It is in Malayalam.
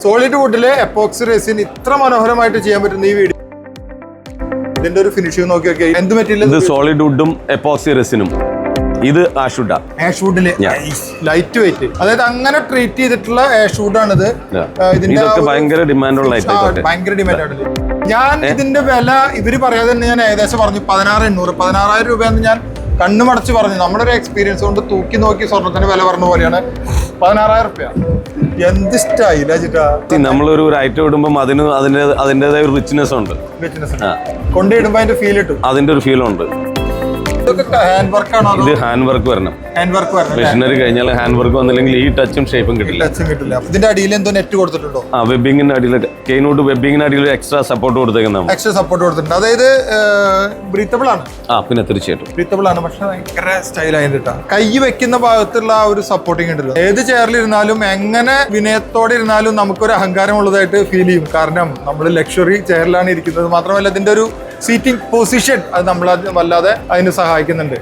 സോളിഡ് വുഡിലെ എപ്പോക്സി റെസിൻ ഇത്ര മനോഹരമായിട്ട് ചെയ്യാൻ പറ്റുന്ന ഈ വീഡിയോ ഇതിന്റെ ഒരു ഫിനിഷിംഗ് നോക്കിയൊക്കെ എന്ത് മെറ്റീരിയൽ? ഇത് സോളിഡ് വുഡും എപ്പോക്സി റെസിനും. ഇത് ആഷ് വുഡില് ലൈറ്റ് വെയിറ്റ്, അതായത് അങ്ങനെ ട്രീറ്റ് ചെയ്തിട്ടുള്ള ആഷ് വുഡ് ആണിത്. ഇതൊക്കെ ഭയങ്കര ഡിമാൻഡുള്ള ഭയങ്കര ഡിമാൻഡാണ്. ഞാൻ ഇതിന്റെ വില ഇവര് പറയാതെ തന്നെ ഞാൻ ഏകദേശം പറഞ്ഞു 16,800 രൂപയെന്ന് ഞാൻ കണ്ണുമടച്ച് പറഞ്ഞു. നമ്മുടെ ഒരു എക്സ്പീരിയൻസ് കൊണ്ട് തൂക്കി നോക്കി സ്വർണ്ണത്തിന്റെ വില പറഞ്ഞ പോലെയാണ് 16,000 രൂപ. എന്ത് സ്റ്റൈലാ ചേട്ടാ! നമ്മളൊരു ഐറ്റം ഇടുമ്പോൾ അതിൻ്റെതായ ഒരു റിച്ച്നെസ് ഉണ്ട്. കൊണ്ടിടുമ്പോ അതിന്റെ ഫീൽ കിട്ടും, അതിന്റെ ഒരു ഫീൽ ഉണ്ട്. ഹാൻഡ് വർക്ക് ആണോ? ഇത് ഹാൻഡ് വർക്ക് വരണം. മെഷീനറി കഴിഞ്ഞാൽ ഹാൻഡ് വർക്ക് വന്നില്ലെങ്കിൽ ഈ ടച്ചും ഷേപ്പും കിട്ടില്ല. ഇതിന്റെ അടിയിൽ എന്തോ നെറ്റ് കൊടുത്തിട്ടുണ്ടോ? വെബിങ്ങിന്റെ അടിയിൽ കെയ്നോട്ട് വെബിങ്ങിന്റെ അടിയിൽ എക്സ്ട്രാ സപ്പോർട്ട് കൊടുത്തേക്കുന്നത്. എക്സ്ട്രാ സപ്പോർട്ട് കൊടുത്തിട്ടുണ്ട്. അതായത് ബ്രീത്തബിൾ ആണ്. പിന്നെ തീർച്ചയായിട്ടും ബ്രീത്തബിൾ ആണ്, പക്ഷെ ഭയങ്കര സ്റ്റൈലായിട്ടാ. കൈ വെക്കുന്ന ഭാഗത്തുള്ള ആ ഒരു സപ്പോർട്ടിങ് ഉണ്ടല്ലോ, ഏത് ചെയറിലിരുന്നാലും എങ്ങനെ വിനയത്തോടെ ഇരുന്നാലും നമുക്കൊരു അഹങ്കാരം ഉള്ളതായിട്ട് ഫീൽ ചെയ്യും. കാരണം നമ്മൾ ലക്ഷറി ചെയറിലാണ് ഇരിക്കുന്നത്. മാത്രമല്ല ഇതിന്റെ ഒരു സീറ്റിംഗ് പൊസിഷൻ അത് നമ്മൾ വല്ലാതെ അതിന് സഹായിക്കുന്നുണ്ട്.